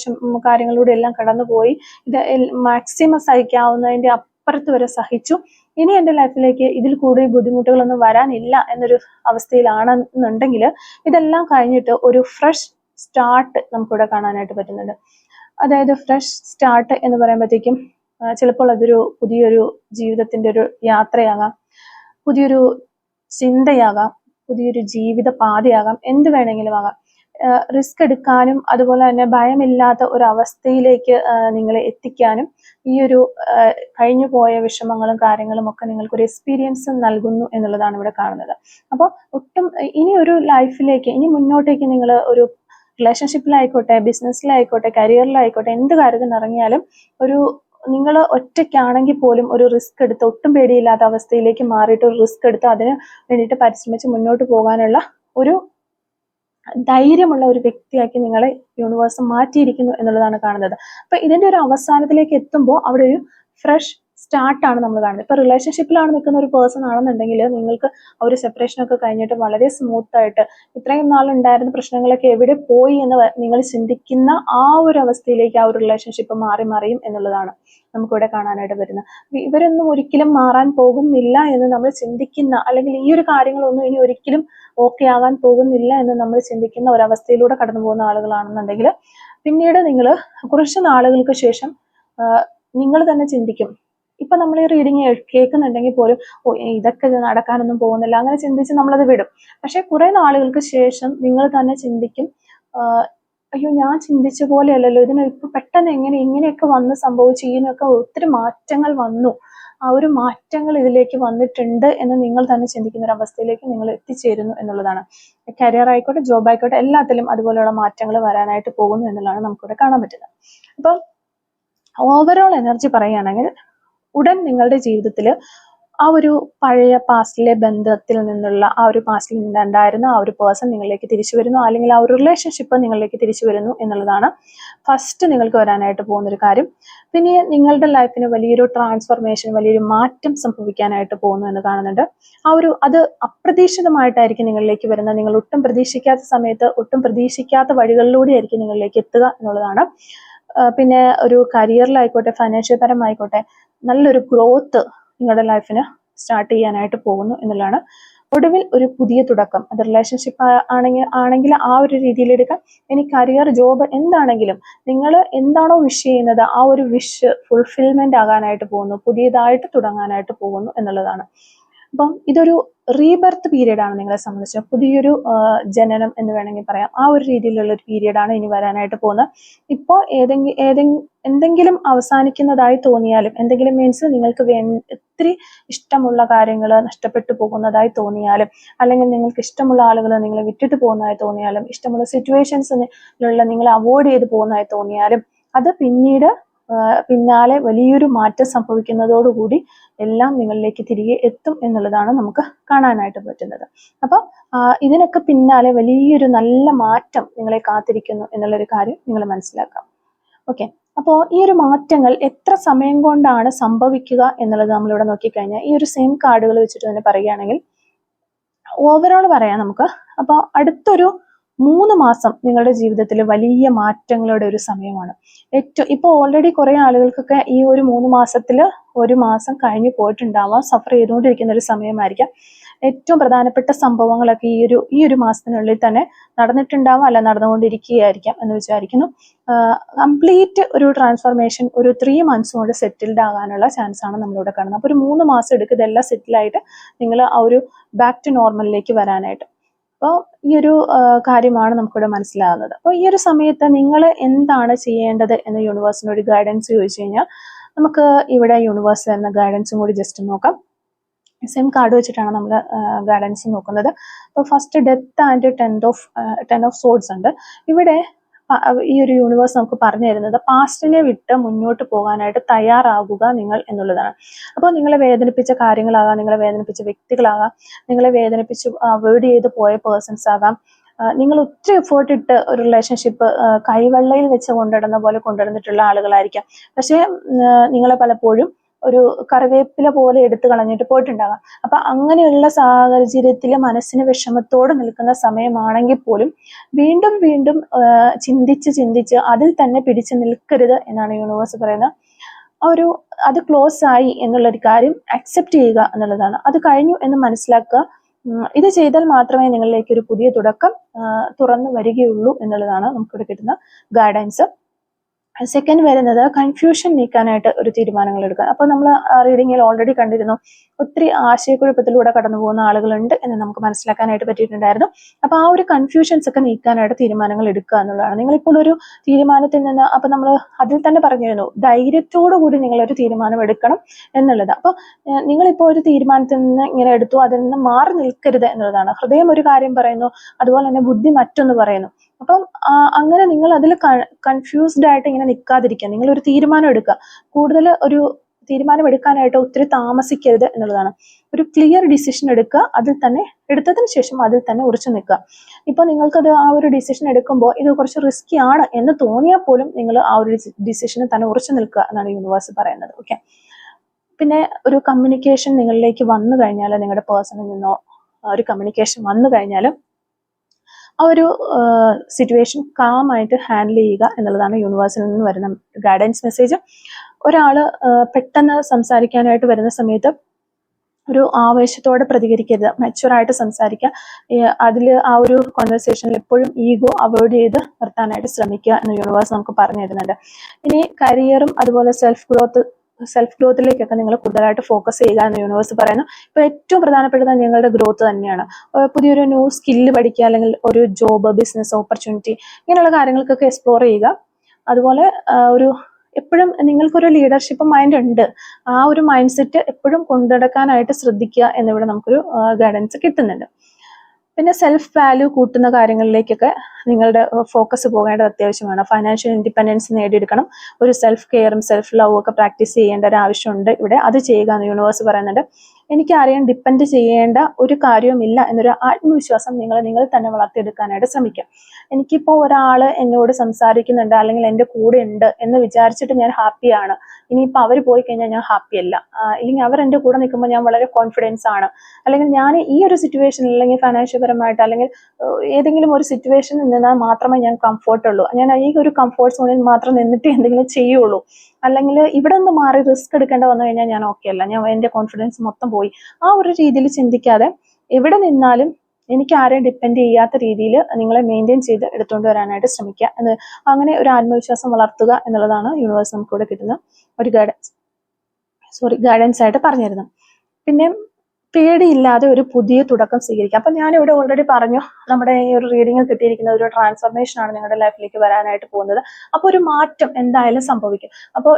കാര്യങ്ങളിലൂടെയും എല്ലാം കടന്നുപോയി, ഇത് മാക്സിമം സഹിക്കാവുന്നതിന്റെ അപ്പുറത്ത് വരെ സഹിച്ചു, ഇനി എൻ്റെ ലൈഫിലേക്ക് ഇതിൽ കൂടുതൽ ബുദ്ധിമുട്ടുകളൊന്നും വരാനില്ല എന്നൊരു അവസ്ഥയിലാണെന്നുണ്ടെങ്കിൽ ഇതെല്ലാം കഴിഞ്ഞിട്ട് ഒരു ഫ്രഷ് സ്റ്റാർട്ട് നമുക്കിവിടെ കാണാനായിട്ട് പറ്റുന്നുണ്ട്. അതായത് ഫ്രഷ് സ്റ്റാർട്ട് എന്ന് പറയുമ്പോഴത്തേക്കും ചിലപ്പോൾ അതൊരു പുതിയൊരു ജീവിതത്തിന്റെ ഒരു യാത്രയാകാം, പുതിയൊരു ചിന്തയാകാം, പുതിയൊരു ജീവിത പാതയാകാം, എന്ത് വേണമെങ്കിലും ആകാം. റിസ്ക് എടുക്കാനും അതുപോലെ തന്നെ ഭയമില്ലാത്ത ഒരു അവസ്ഥയിലേക്ക് നിങ്ങളെ എത്തിക്കാനും ഈ ഒരു കഴിഞ്ഞു പോയ വിഷമങ്ങളും കാര്യങ്ങളും ഒക്കെ നിങ്ങൾക്കൊരു എക്സ്പീരിയൻസ് നൽകുന്നു എന്നുള്ളതാണ് ഇവിടെ കാണുന്നത്. അപ്പോൾ ഒട്ടും ഇനി ഒരു ലൈഫിലേക്ക്, ഇനി മുന്നോട്ടേക്ക് നിങ്ങൾ ഒരു റിലേഷൻഷിപ്പിലായിക്കോട്ടെ, ബിസിനസ്സിലായിക്കോട്ടെ, കരിയറിലായിക്കോട്ടെ, എന്ത് കാര്യത്തിന് ഇറങ്ങിയാലും നിങ്ങൾ ഒറ്റയ്ക്കാണെങ്കിൽ പോലും ഒരു റിസ്ക് എടുത്ത്, ഒട്ടും പേടിയില്ലാത്ത അവസ്ഥയിലേക്ക് മാറിയിട്ട് ഒരു റിസ്ക് എടുത്ത് അതിന് വേണ്ടിയിട്ട് പരിശ്രമിച്ച് മുന്നോട്ട് പോകാനുള്ള ഒരു ധൈര്യമുള്ള ഒരു വ്യക്തിയാക്കി നിങ്ങളെ യൂണിവേഴ്സ് മാറ്റിയിരിക്കുന്നു എന്നുള്ളതാണ് കാണുന്നത്. അപ്പൊ ഇതിന്റെ ഒരു അവസാനത്തിലേക്ക് എത്തുമ്പോൾ അവിടെ ഒരു ഫ്രഷ് സ്റ്റാർട്ടാണ് നമ്മൾ കാണുന്നത്. ഇപ്പൊ റിലേഷൻഷിപ്പിലാണ് നിൽക്കുന്ന ഒരു പേഴ്സൺ ആണെന്നുണ്ടെങ്കിൽ നിങ്ങൾക്ക് ആ ഒരു സെപ്പറേഷൻ ഒക്കെ കഴിഞ്ഞിട്ട് വളരെ സ്മൂത്ത് ആയിട്ട് ഇത്രയും നാളുണ്ടായിരുന്ന പ്രശ്നങ്ങളൊക്കെ എവിടെ പോയി എന്ന് നിങ്ങൾ ചിന്തിക്കുന്ന ആ ഒരു അവസ്ഥയിലേക്ക് ആ ഒരു റിലേഷൻഷിപ്പ് മറിയും എന്നുള്ളതാണ് നമുക്കിവിടെ കാണാനായിട്ട് വരുന്നത്. ഇവരൊന്നും ഒരിക്കലും മാറാൻ പോകുന്നില്ല എന്ന് നമ്മൾ ചിന്തിക്കുന്ന, അല്ലെങ്കിൽ ഈ ഒരു കാര്യങ്ങളൊന്നും ഇനി ഒരിക്കലും ഓക്കെ ആകാൻ പോകുന്നില്ല എന്ന് നമ്മൾ ചിന്തിക്കുന്ന ഒരവസ്ഥയിലൂടെ കടന്നു പോകുന്ന ആളുകളാണെന്നുണ്ടെങ്കിൽ പിന്നീട് നിങ്ങൾ കുറച്ച് നാളുകൾക്ക് ശേഷം നിങ്ങൾ തന്നെ ചിന്തിക്കും. ഇപ്പൊ നമ്മൾ ഈ റീഡിങ് കേൾക്കുന്നുണ്ടെങ്കിൽ പോലും ഇതൊക്കെ നടക്കാനൊന്നും പോകുന്നില്ല, അങ്ങനെ ചിന്തിച്ച് നമ്മളത് വിടും. പക്ഷെ കുറെ നാളുകൾക്ക് ശേഷം നിങ്ങൾ തന്നെ ചിന്തിക്കും, അയ്യോ ഞാൻ ചിന്തിച്ച പോലെയല്ലല്ലോ, ഇപ്പൊ പെട്ടെന്ന് ഇങ്ങനെയൊക്കെ വന്ന് സംഭവിച്ചു, ഇതിനൊക്കെ ഒത്തിരി മാറ്റങ്ങൾ വന്നു, ആ ഒരു മാറ്റങ്ങൾ ഇതിലേക്ക് വന്നിട്ടുണ്ട് എന്ന് നിങ്ങൾ തന്നെ ചിന്തിക്കുന്ന ഒരു അവസ്ഥയിലേക്ക് നിങ്ങൾ എത്തിച്ചേരുന്നു എന്നുള്ളതാണ്. കരിയർ ആയിക്കോട്ടെ, ജോബ് ആയിക്കോട്ടെ, എല്ലാത്തിലും അതുപോലെയുള്ള മാറ്റങ്ങൾ വരാനായിട്ട് പോകുന്നു എന്നുള്ളതാണ് നമുക്കിവിടെ കാണാൻ പറ്റുന്നത്. അപ്പം ഓവറോൾ എനർജി പറയുകയാണെങ്കിൽ ഉടൻ നിങ്ങളുടെ ജീവിതത്തിൽ ആ ഒരു പഴയ പാസ്റ്റിലെ ബന്ധത്തിൽ നിന്നുള്ള ആ ഒരു പാസ്റ്റിൽ നിന്നുണ്ടായിരുന്ന ആ ഒരു പേഴ്സൺ നിങ്ങളിലേക്ക് തിരിച്ചു വരുന്നു, അല്ലെങ്കിൽ ആ ഒരു റിലേഷൻഷിപ്പ് നിങ്ങളിലേക്ക് തിരിച്ചു വരുന്നു എന്നുള്ളതാണ് ഫസ്റ്റ് നിങ്ങൾക്ക് വരാനായിട്ട് പോകുന്നൊരു കാര്യം. പിന്നെ നിങ്ങളുടെ ലൈഫിന് വലിയൊരു ട്രാൻസ്ഫോർമേഷൻ, വലിയൊരു മാറ്റം സംഭവിക്കാനായിട്ട് പോകുന്നു എന്ന് കാണുന്നുണ്ട്. അത് അപ്രതീക്ഷിതമായിട്ടായിരിക്കും നിങ്ങളിലേക്ക് വരുന്നത്. നിങ്ങൾ ഒട്ടും പ്രതീക്ഷിക്കാത്ത സമയത്ത്, ഒട്ടും പ്രതീക്ഷിക്കാത്ത വഴികളിലൂടെ ആയിരിക്കും നിങ്ങളിലേക്ക് എത്തുക എന്നുള്ളതാണ്. പിന്നെ ഒരു കരിയറിലായിക്കോട്ടെ, ഫൈനാൻഷ്യൽ പരമായിക്കോട്ടെ, നല്ലൊരു ഗ്രോത്ത് നിങ്ങളുടെ ലൈഫിന് സ്റ്റാർട്ട് ചെയ്യാനായിട്ട് പോകുന്നു എന്നുള്ളതാണ്. ഒടുവിൽ ഒരു പുതിയ തുടക്കം, അത് റിലേഷൻഷിപ്പ് ആണെങ്കിൽ ആ ഒരു രീതിയിൽ എടുക്കാം. ഇനി കരിയർ, ജോബ്, എന്താണെങ്കിലും നിങ്ങൾ എന്താണോ വിഷ് ചെയ്യുന്നത് ആ ഒരു വിഷ് ഫുൾഫിൽമെന്റ് ആകാനായിട്ട് പോകുന്നു, പുതിയതായിട്ട് തുടങ്ങാനായിട്ട് പോകുന്നു എന്നുള്ളതാണ്. അപ്പം ഇതൊരു റീബർത്ത് പീരീഡ് ആണ് നിങ്ങളെ സംബന്ധിച്ച്, പുതിയൊരു ജനനം എന്ന് വേണമെങ്കിൽ പറയാം. ആ ഒരു രീതിയിലുള്ള ഒരു പീരീഡാണ് ഇനി വരാനായിട്ട് പോകുന്നത്. ഇപ്പോൾ എന്തെങ്കിലും അവസാനിക്കുന്നതായി തോന്നിയാലും, എന്തെങ്കിലും മീൻസ് നിങ്ങൾക്ക് ഒത്തിരി ഇഷ്ടമുള്ള കാര്യങ്ങൾ നഷ്ടപ്പെട്ടു പോകുന്നതായി തോന്നിയാലും, അല്ലെങ്കിൽ നിങ്ങൾക്ക് ഇഷ്ടമുള്ള ആളുകൾ നിങ്ങളെ വിട്ടിട്ട് പോകുന്നതായി തോന്നിയാലും, ഇഷ്ടമുള്ള സിറ്റുവേഷൻസിലുള്ള നിങ്ങളെ അവോയ്ഡ് ചെയ്ത് പോകുന്നതായി തോന്നിയാലും, അത് പിന്നാലെ വലിയൊരു മാറ്റം സംഭവിക്കുന്നതോടുകൂടി എല്ലാം നിങ്ങളിലേക്ക് തിരികെ എത്തും എന്നുള്ളതാണ് നമുക്ക് കാണാനായിട്ട് പറ്റുന്നത്. അപ്പോൾ ഇതിനൊക്കെ പിന്നാലെ വലിയൊരു നല്ല മാറ്റം നിങ്ങളെ കാത്തിരിക്കുന്നു എന്നുള്ളൊരു കാര്യം നിങ്ങൾ മനസ്സിലാക്കാം. ഓക്കെ, അപ്പോൾ ഈ ഒരു മാറ്റങ്ങൾ എത്ര സമയം കൊണ്ടാണ് സംഭവിക്കുക എന്നുള്ളത് നമ്മളിവിടെ നോക്കിക്കഴിഞ്ഞാൽ ഈ ഒരു സെയിം കാർഡുകൾ വെച്ചിട്ട് തന്നെ പറയുകയാണെങ്കിൽ ഓവറോൾ പറയാം നമുക്ക്. അപ്പോൾ അടുത്തൊരു 3 മാസം നിങ്ങളുടെ ജീവിതത്തിൽ വലിയ മാറ്റങ്ങളുടെ ഒരു സമയമാണ്. ഇപ്പോൾ ഓൾറെഡി കുറെ ആളുകൾക്കൊക്കെ ഈ ഒരു 3 മാസത്തിൽ 1 മാസം കഴിഞ്ഞു പോയിട്ടുണ്ടാവാം, സഫർ ചെയ്തുകൊണ്ടിരിക്കുന്ന ഒരു സമയമായിരിക്കാം. ഏറ്റവും പ്രധാനപ്പെട്ട സംഭവങ്ങളൊക്കെ ഈ ഒരു മാസത്തിനുള്ളിൽ തന്നെ നടന്നിട്ടുണ്ടാവാം, അല്ല നടന്നുകൊണ്ടിരിക്കുകയായിരിക്കാം എന്ന് വിചാരിക്കുന്നു. കംപ്ലീറ്റ് ഒരു ട്രാൻസ്ഫോർമേഷൻ ഒരു 3 months കൊണ്ട് സെറ്റിൽഡ് ആകാനുള്ള ചാൻസ് ആണ് നമ്മളിവിടെ കാണുന്നത്. അപ്പോൾ ഒരു 3 മാസം എടുക്കും ഇതെല്ലാം സെറ്റിലായിട്ട് നിങ്ങൾ ആ ഒരു ബാക്ക് ടു നോർമലിലേക്ക് വരാനായിട്ട്. അപ്പോൾ ഈ ഒരു കാര്യമാണ് നമുക്കിവിടെ മനസ്സിലാകുന്നത്. അപ്പോൾ ഈ ഒരു സമയത്ത് നിങ്ങൾ എന്താണ് ചെയ്യേണ്ടത് എന്ന് യൂണിവേഴ്സിനൊരു ഗൈഡൻസ് ചോദിച്ചു കഴിഞ്ഞാൽ നമുക്ക് ഇവിടെ യൂണിവേഴ്സ് തരുന്ന ഗൈഡൻസും കൂടി ജസ്റ്റ് നോക്കാം. സെയിം കാർഡ് വെച്ചിട്ടാണ് നമ്മൾ ഗൈഡൻസ് നോക്കുന്നത്. അപ്പോൾ first death and 10 of swords ഉണ്ട്. ഇവിടെ ഈ ഒരു യൂണിവേഴ്സ് നമുക്ക് പറഞ്ഞു തരുന്നത് പാസ്റ്റിനെ വിട്ട് മുന്നോട്ട് പോകാനായിട്ട് തയ്യാറാകുക നിങ്ങൾ എന്നുള്ളതാണ്. അപ്പോൾ നിങ്ങളെ വേദനിപ്പിച്ച കാര്യങ്ങളാകാം, നിങ്ങളെ വേദനിപ്പിച്ച വ്യക്തികളാകാം, നിങ്ങളെ വേദനിപ്പിച്ച് അവോയ്ഡ് ചെയ്ത് പോയ പേഴ്സൺസ് ആകാം, നിങ്ങൾ ഒത്തിരി എഫേർട്ട് ഇട്ട് ഒരു റിലേഷൻഷിപ്പ് കൈവെള്ളയിൽ വെച്ച് കൊണ്ടിടുന്ന പോലെ കൊണ്ടുവന്നിട്ടുള്ള ആളുകളായിരിക്കാം. പക്ഷേ നിങ്ങളെ പലപ്പോഴും ഒരു കറിവേപ്പില പോലെ എടുത്തു കളഞ്ഞിട്ട് പോയിട്ടുണ്ടാകാം. അപ്പൊ അങ്ങനെയുള്ള സാഹചര്യത്തിൽ മനസ്സിന് വിഷമത്തോടെ നിൽക്കുന്ന സമയമാണെങ്കിൽ പോലും വീണ്ടും വീണ്ടും ചിന്തിച്ച് അതിൽ തന്നെ പിടിച്ചു നിൽക്കരുത് എന്നാണ് യൂണിവേഴ്സ് പറയുന്നത്. അത് ക്ലോസ് ആയി എന്നുള്ളൊരു കാര്യം അക്സെപ്റ്റ് ചെയ്യുക എന്നുള്ളതാണ്. അത് കഴിഞ്ഞു എന്ന് മനസ്സിലാക്കുക. ഇത് ചെയ്താൽ മാത്രമേ നിങ്ങളിലേക്ക് ഒരു പുതിയ തുടക്കം തുറന്നു വരികയുള്ളൂ എന്നുള്ളതാണ് നമുക്കിവിടെ കിട്ടുന്ന ഗൈഡൻസ്. സെക്കൻഡ് വരുന്നത് കൺഫ്യൂഷൻ നീക്കാനായിട്ട് ഒരു തീരുമാനങ്ങൾ എടുക്കുക. അപ്പോൾ നമ്മൾ റീഡിങ്ങിൽ ഓൾറെഡി കണ്ടിരുന്നു ഒത്തിരി ആശയക്കുഴപ്പത്തിലൂടെ കടന്നു പോകുന്ന ആളുകളുണ്ട് എന്ന് നമുക്ക് മനസ്സിലാക്കാനായിട്ട് പറ്റിയിട്ടുണ്ടായിരുന്നു. അപ്പോൾ ആ ഒരു കൺഫ്യൂഷൻസ് ഒക്കെ നീക്കാനായിട്ട് തീരുമാനങ്ങൾ എടുക്കുക എന്നുള്ളതാണ്. നിങ്ങളിപ്പോൾ ഒരു തീരുമാനത്തിൽ നിന്ന്, അപ്പോൾ നമ്മൾ അതിൽ തന്നെ പറഞ്ഞിരുന്നു ധൈര്യത്തോടു കൂടി നിങ്ങളൊരു തീരുമാനം എടുക്കണം എന്നുള്ളത്. അപ്പോൾ നിങ്ങളിപ്പോൾ ഒരു തീരുമാനത്തിൽ നിന്ന് ഇങ്ങനെ എടുത്തു, അതിൽ നിന്ന് മാറി നിൽക്കരുത് എന്നുള്ളതാണ്. ഹൃദയം ഒരു കാര്യം പറയുന്നു, അതുപോലെ തന്നെ ബുദ്ധി മറ്റൊന്ന് പറയുന്നു. അപ്പം അങ്ങനെ നിങ്ങൾ അതിൽ കൺഫ്യൂസ്ഡ് ആയിട്ട് ഇങ്ങനെ നിൽക്കാതിരിക്കുക. നിങ്ങൾ ഒരു തീരുമാനം എടുക്കുക. കൂടുതൽ ഒരു തീരുമാനം എടുക്കാനായിട്ട് ഒത്തിരി താമസിക്കരുത് എന്നുള്ളതാണ്. ഒരു ക്ലിയർ ഡിസിഷൻ എടുക്കുക, എടുത്തതിന് ശേഷം അതിൽ തന്നെ ഉറച്ചു നിൽക്കുക. ഇപ്പൊ നിങ്ങൾക്കത് ആ ഒരു ഡിസിഷൻ എടുക്കുമ്പോൾ ഇത് കുറച്ച് റിസ്കി ആണ് എന്ന് തോന്നിയാൽ പോലും നിങ്ങൾ ആ ഒരു ഡിസിഷന് തന്നെ ഉറച്ചു നിൽക്കുക എന്നാണ് യൂണിവേഴ്സ് പറയുന്നത്. ഓക്കെ, പിന്നെ ഒരു കമ്മ്യൂണിക്കേഷൻ നിങ്ങളിലേക്ക് വന്നു കഴിഞ്ഞാൽ, നിങ്ങളുടെ പേഴ്സണിൽ നിന്നോ ഒരു കമ്മ്യൂണിക്കേഷൻ വന്നു കഴിഞ്ഞാൽ ആ ഒരു സിറ്റുവേഷൻ കാമായിട്ട് ഹാൻഡിൽ ചെയ്യുക എന്നുള്ളതാണ് യൂണിവേഴ്സിൽ നിന്ന് വരുന്ന ഗൈഡൻസ് മെസ്സേജ്. ഒരാൾ പെട്ടെന്ന് സംസാരിക്കാനായിട്ട് വരുന്ന സമയത്ത് ഒരു ആവേശത്തോടെ പ്രതികരിക്കരുത്, മെച്ചുവറായിട്ട് സംസാരിക്കുക. അതിൽ ആ ഒരു കോൺവെർസേഷനിൽ എപ്പോഴും ഈഗോ അവോയ്ഡ് ചെയ്ത് നിർത്താനായിട്ട് ശ്രമിക്കുക എന്ന് യൂണിവേഴ്സ് നമുക്ക് പറഞ്ഞു തരുന്നുണ്ട്. ഇനി കരിയറും അതുപോലെ സെൽഫ് ഗ്രോത്തിലേക്കൊക്കെ നിങ്ങൾ കൂടുതലായിട്ട് ഫോക്കസ് ചെയ്യുക എന്ന് യൂണിവേഴ്സ് പറയുന്നു. ഇപ്പോൾ ഏറ്റവും പ്രധാനപ്പെട്ടത് നിങ്ങളുടെ ഗ്രോത്ത് തന്നെയാണ്. പുതിയൊരു ന്യൂ സ്കില്ല് പഠിക്കുക, അല്ലെങ്കിൽ ഒരു ജോബ്, ബിസിനസ് ഓപ്പർച്യൂണിറ്റി, ഇങ്ങനെയുള്ള കാര്യങ്ങൾക്കൊക്കെ എക്സ്പ്ലോർ ചെയ്യുക. അതുപോലെ എപ്പോഴും നിങ്ങൾക്കൊരു ലീഡർഷിപ്പ് മൈൻഡ് ഉണ്ട്, ആ ഒരു മൈൻഡ് സെറ്റ് എപ്പോഴും കൊണ്ടുനടക്കാനായിട്ട് ശ്രദ്ധിക്കുക എന്നിവിടെ നമുക്കൊരു ഗൈഡൻസ് കിട്ടുന്നുണ്ട്. പിന്നെ സെൽഫ് വാല്യൂ കൂട്ടുന്ന കാര്യങ്ങളിലേക്കൊക്കെ നിങ്ങളുടെ ഫോക്കസ് പോകേണ്ടത് അത്യാവശ്യമാണ്. ഫൈനാൻഷ്യൽ ഇൻഡിപെൻഡൻസ് നേടിയെടുക്കണം. ഒരു സെൽഫ് കെയറും സെൽഫ് ലവും ഒക്കെ പ്രാക്ടീസ് ചെയ്യേണ്ട ഒരു ആവശ്യമുണ്ട് ഇവിടെ. അത് ചെയ്യുക എന്ന് യൂണിവേഴ്സ് പറയുന്നുണ്ട്. എനിക്ക് ആരെയും ഡിപ്പെൻഡ് ചെയ്യേണ്ട ഒരു കാര്യവുമില്ല എന്നൊരു ആത്മവിശ്വാസം നിങ്ങൾ തന്നെ വളർത്തിയെടുക്കാനായിട്ട് ശ്രമിക്കാം. എനിക്കിപ്പോൾ ഒരാൾ എന്നോട് സംസാരിക്കുന്നുണ്ട്, അല്ലെങ്കിൽ എൻ്റെ കൂടെ ഉണ്ട് എന്ന് വിചാരിച്ചിട്ട് ഞാൻ ഹാപ്പിയാണ്, ഇനിയിപ്പോൾ അവർ പോയി കഴിഞ്ഞാൽ ഞാൻ ഹാപ്പി അല്ല, ഇല്ലെങ്കിൽ അവർ എൻ്റെ കൂടെ നിൽക്കുമ്പോൾ ഞാൻ വളരെ കോൺഫിഡൻസ് ആണ്, അല്ലെങ്കിൽ ഞാൻ ഈ ഒരു സിറ്റുവേഷനിൽ, അല്ലെങ്കിൽ ഫൈനാൻഷ്യൽ പരമായിട്ട്, അല്ലെങ്കിൽ ഏതെങ്കിലും ഒരു സിറ്റുവേഷനിൽ നിന്നാൽ മാത്രമേ ഞാൻ കംഫർട്ടുള്ളൂ, ഞാൻ ഈ ഒരു കംഫർട്ട് സോണിൽ മാത്രം നിന്നിട്ട് എന്തെങ്കിലും ചെയ്യുള്ളൂ, അല്ലെങ്കിൽ ഇവിടെ നിന്ന് മാറി റിസ്ക് എടുക്കേണ്ട വന്നു കഴിഞ്ഞാൽ ഞാൻ ഓക്കെ അല്ല, എൻ്റെ കോൺഫിഡൻസ് മൊത്തം പോയി. ആ ഒരു രീതിയിൽ ചിന്തിക്കാതെ എവിടെ നിന്നാലും എനിക്ക് ആരെയും ഡിപ്പെൻഡ് ചെയ്യാത്ത രീതിയിൽ നിങ്ങളെ മെയിൻറ്റെയിൻ ചെയ്ത് എടുത്തുകൊണ്ട് വരാനായിട്ട് ശ്രമിക്കുക. അങ്ങനെ ഒരു ആത്മവിശ്വാസം വളർത്തുക എന്നുള്ളതാണ് യൂണിവേഴ്സ് നമുക്കിവിടെ കിട്ടുന്ന ഒരു ഗൈഡൻസ് ആയിട്ട് പറഞ്ഞിരുന്നത്. പിന്നെ പേടിയില്ലാതെ ഒരു പുതിയ തുടക്കം സ്വീകരിക്കാം. അപ്പൊ ഞാൻ ഇവിടെ ഓൾറെഡി പറഞ്ഞു, നമ്മുടെ ഈ ഒരു റീഡിങ്ങിൽ കിട്ടിയിരിക്കുന്ന ഒരു ട്രാൻസ്ഫർമേഷൻ ആണ് നിങ്ങളുടെ ലൈഫിലേക്ക് വരാനായിട്ട് പോകുന്നത്. അപ്പോൾ ഒരു മാറ്റം എന്തായാലും സംഭവിക്കും. അപ്പോൾ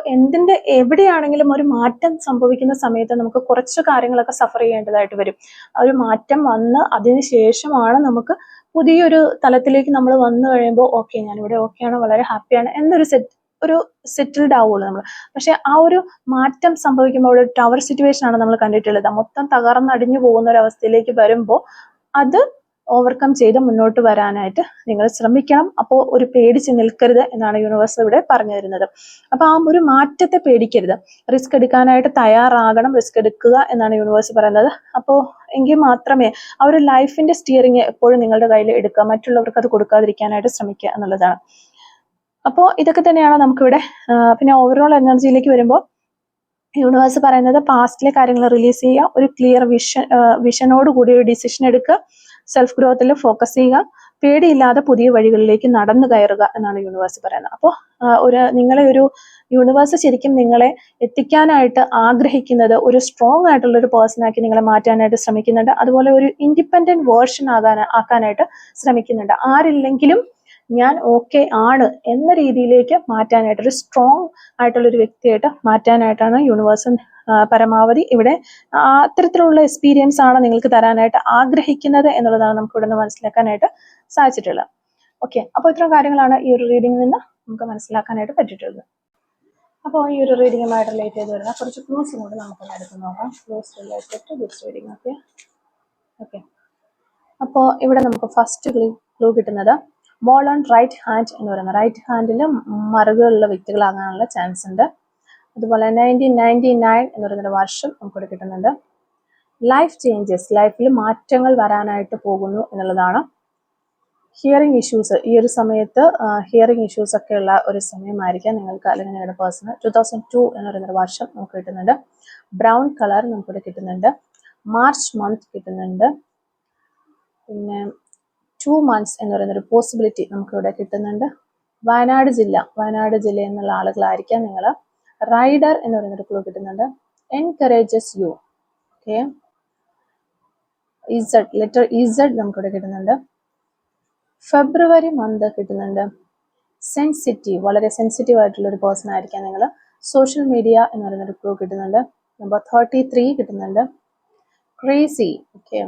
എവിടെയാണെങ്കിലും ഒരു മാറ്റം സംഭവിക്കുന്ന സമയത്ത് നമുക്ക് കുറച്ച് കാര്യങ്ങളൊക്കെ സഫർ ചെയ്യേണ്ടതായിട്ട് വരും. ഒരു മാറ്റം വന്ന് അതിന് ശേഷമാണ് നമുക്ക് പുതിയൊരു തലത്തിലേക്ക് നമ്മൾ വന്നു കഴിയുമ്പോൾ ഓക്കെ, ഞാനിവിടെ ഓക്കെയാണ്, വളരെ ഹാപ്പിയാണ് എന്നൊരു സെറ്റിൽഡ് ആവുള്ളൂ നമ്മൾ. പക്ഷെ ആ ഒരു മാറ്റം സംഭവിക്കുമ്പോൾ ഒരു ടവർ സിറ്റുവേഷൻ ആണ് നമ്മൾ കണ്ടിട്ടുള്ളത്. മൊത്തം തകർന്നടിഞ്ഞു പോകുന്ന ഒരു അവസ്ഥയിലേക്ക് വരുമ്പോൾ അത് ഓവർകം ചെയ്ത് മുന്നോട്ട് വരാനായിട്ട് നിങ്ങൾ ശ്രമിക്കണം. അപ്പോൾ ഒരു പേടിച്ച് നിൽക്കരുത് എന്നാണ് യൂണിവേഴ്സ് ഇവിടെ പറഞ്ഞു തരുന്നത്. അപ്പൊ ആ ഒരു മാറ്റത്തെ പേടിക്കരുത്, റിസ്ക് എടുക്കാനായിട്ട് തയ്യാറാകണം, റിസ്ക് എടുക്കുക എന്നാണ് യൂണിവേഴ്സ് പറയുന്നത്. അപ്പോൾ എങ്കിൽ മാത്രമേ ആ ഒരു ലൈഫിന്റെ സ്റ്റിയറിങ് എപ്പോഴും നിങ്ങളുടെ കയ്യിൽ എടുക്കുക, മറ്റുള്ളവർക്ക് അത് കൊടുക്കാതിരിക്കാനായിട്ട് ശ്രമിക്കുക എന്നുള്ളതാണ്. അപ്പോൾ ഇതൊക്കെ തന്നെയാണ് നമുക്കിവിടെ. പിന്നെ ഓവറോൾ എനർജിയിലേക്ക് വരുമ്പോൾ യൂണിവേഴ്സ് പറയുന്നത് പാസ്റ്റിലെ കാര്യങ്ങൾ റിലീസ് ചെയ്യുക, ഒരു ക്ലിയർ വിഷനോട് കൂടി ഒരു ഡിസിഷൻ എടുക്കുക, സെൽഫ് ഗ്രോത്തിൽ ഫോക്കസ് ചെയ്യുക, പേടിയില്ലാതെ പുതിയ വഴികളിലേക്ക് നടന്നു കയറുക എന്നാണ് യൂണിവേഴ്സ് പറയുന്നത്. അപ്പോൾ നിങ്ങളെ ഒരു യൂണിവേഴ്സ് ശരിക്കും നിങ്ങളെ എത്തിക്കാനായിട്ട് ആഗ്രഹിക്കുന്നത് ഒരു സ്ട്രോങ് ആയിട്ടുള്ള ഒരു പേഴ്സണാക്കി നിങ്ങളെ മാറ്റാനായിട്ട് ശ്രമിക്കുന്നുണ്ട്. അതുപോലെ ഒരു ഇൻഡിപെൻഡന്റ് വേർഷൻ ആക്കാനായിട്ട് ശ്രമിക്കുന്നുണ്ട്. ആരില്ലെങ്കിലും ഞാൻ ഓക്കെ ആണ് എന്ന രീതിയിലേക്ക് മാറ്റാനായിട്ട്, ഒരു സ്ട്രോങ് ആയിട്ടുള്ള ഒരു വ്യക്തിയായിട്ട് മാറ്റാനായിട്ടാണ് യൂണിവേഴ്സ് പരമാവധി ഇവിടെ അത്തരത്തിലുള്ള എക്സ്പീരിയൻസ് ആണ് നിങ്ങൾക്ക് തരാനായിട്ട് ആഗ്രഹിക്കുന്നത് എന്നുള്ളതാണ് നമുക്ക് ഇവിടെ നിന്ന് മനസ്സിലാക്കാനായിട്ട് സാധിച്ചിട്ടുള്ളത്. ഓക്കെ, അപ്പോൾ ഇത്തരം കാര്യങ്ങളാണ് ഈ ഒരു റീഡിങ്ങിൽ നിന്ന് നമുക്ക് മനസ്സിലാക്കാനായിട്ട് പറ്റിയിട്ടുള്ളത്. അപ്പോൾ ഈ ഒരു റീഡിങ്ങുമായിട്ട് റിലേറ്റ് ചെയ്ത് വരുന്ന കുറച്ച് ക്ലൂസും കൂടി നമുക്കൊന്ന് എടുത്ത് നോക്കാം. Clues related to this reading. Okay, അപ്പോൾ ഇവിടെ നമുക്ക് ഫസ്റ്റ് ക്ലൂ കിട്ടുന്നത് മോൾ ഓൺ റൈറ്റ് ഹാൻഡ് എന്ന് പറയുന്നത്. റൈറ്റ് ഹാൻഡിൽ മറുകളുള്ള വ്യക്തികളാകാനുള്ള ചാൻസ് ഉണ്ട്. അതുപോലെ 1999 എന്ന് പറയുന്നൊരു വർഷം നമുക്കിവിടെ കിട്ടുന്നുണ്ട്. ലൈഫ് ചേഞ്ചസ്, ലൈഫിൽ മാറ്റങ്ങൾ വരാനായിട്ട് പോകുന്നു എന്നുള്ളതാണ്. ഹിയറിംഗ് ഇഷ്യൂസ്, ഈ ഒരു സമയത്ത് ഹിയറിംഗ് ഇഷ്യൂസ് ഒക്കെ ഉള്ള ഒരു സമയമായിരിക്കാം നിങ്ങൾക്ക് അല്ലെങ്കിൽ നിങ്ങളുടെ പേഴ്സണ്. 2002 എന്ന് പറയുന്നൊരു വർഷം നമുക്ക് കിട്ടുന്നുണ്ട്. ബ്രൗൺ കളർ നമുക്കിവിടെ കിട്ടുന്നുണ്ട്. മാർച്ച് മന്ത് കിട്ടുന്നുണ്ട്. പിന്നെ 2 months എന്ന് പറയുന്നൊരു പോസിബിലിറ്റി നമുക്കിവിടെ കിട്ടുന്നുണ്ട്. വയനാട് ജില്ല എന്നുള്ള ആളുകളായിരിക്കാം നിങ്ങൾ. റൈഡർ എന്ന് പറയുന്നൊരു ക്ലൂ കിട്ടുന്നുണ്ട്. Encourages you. Okay, letter Z നമുക്കിവിടെ കിട്ടുന്നുണ്ട്. ഫെബ്രുവരി മന്ത് കിട്ടുന്നുണ്ട്. സെൻസിറ്റീവ്, വളരെ സെൻസിറ്റീവ് ആയിട്ടുള്ള ഒരു പേഴ്സൺ ആയിരിക്കാം നിങ്ങൾ. സോഷ്യൽ മീഡിയ എന്ന് പറയുന്നൊരു ക്ലൂ കിട്ടുന്നുണ്ട്. നമ്പർ 33 കിട്ടുന്നുണ്ട്. ക്രേസി. ഓക്കെ,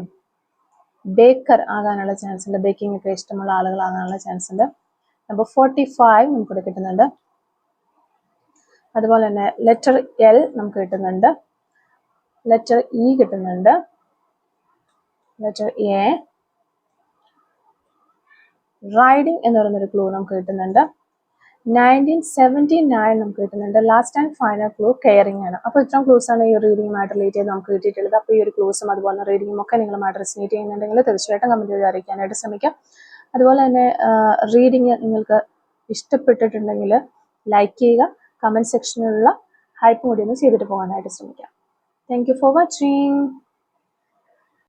ബേക്കർ ആകാനുള്ള ചാൻസ് ഉണ്ട്. ബേക്കിംഗ് ഒക്കെ ഇഷ്ടമുള്ള ആളുകളാകാനുള്ള ചാൻസ് ഉണ്ട്. നമ്പർ 45 നമുക്കിവിടെ കിട്ടുന്നുണ്ട്. അതുപോലെ തന്നെ ലെറ്റർ എൽ നമുക്ക് കിട്ടുന്നുണ്ട്. ലെറ്റർ ഇ കിട്ടുന്നുണ്ട്. Letter A. റൈഡിങ് എന്ന് പറയുന്നൊരു ക്ലൂ നമുക്ക് കിട്ടുന്നുണ്ട്. 1979 നമുക്ക് കിട്ടുന്നുണ്ട്. Last and final clue caring ആണ്. അപ്പോൾ ഇത്രയും ക്ലൂസ് ആണ് ഈ റീഡിങ്ങുമായിട്ട് റിലേറ്റ് ചെയ്ത് നമുക്ക് കിട്ടിയിട്ടുള്ളത്. അപ്പോൾ ഈ ഒരു ക്ലൂസും അതുപോലെ റീഡിങ്ങും ഒക്കെ നിങ്ങളുമായിട്ട് റെസിനേറ്റ് ചെയ്യുന്നുണ്ടെങ്കിൽ തീർച്ചയായിട്ടും കമന്റ് വഴി അറിയിക്കാനായിട്ട് ശ്രമിക്കാം. അതുപോലെ തന്നെ റീഡിങ് നിങ്ങൾക്ക് ഇഷ്ടപ്പെട്ടിട്ടുണ്ടെങ്കിൽ ലൈക്ക് ചെയ്യുക, കമന്റ് സെക്ഷനിലുള്ള ഹൈപ്പ് കൂടി ഒന്ന് ചെയ്തിട്ട് പോകാനായിട്ട് ശ്രമിക്കാം. Thank you for watching.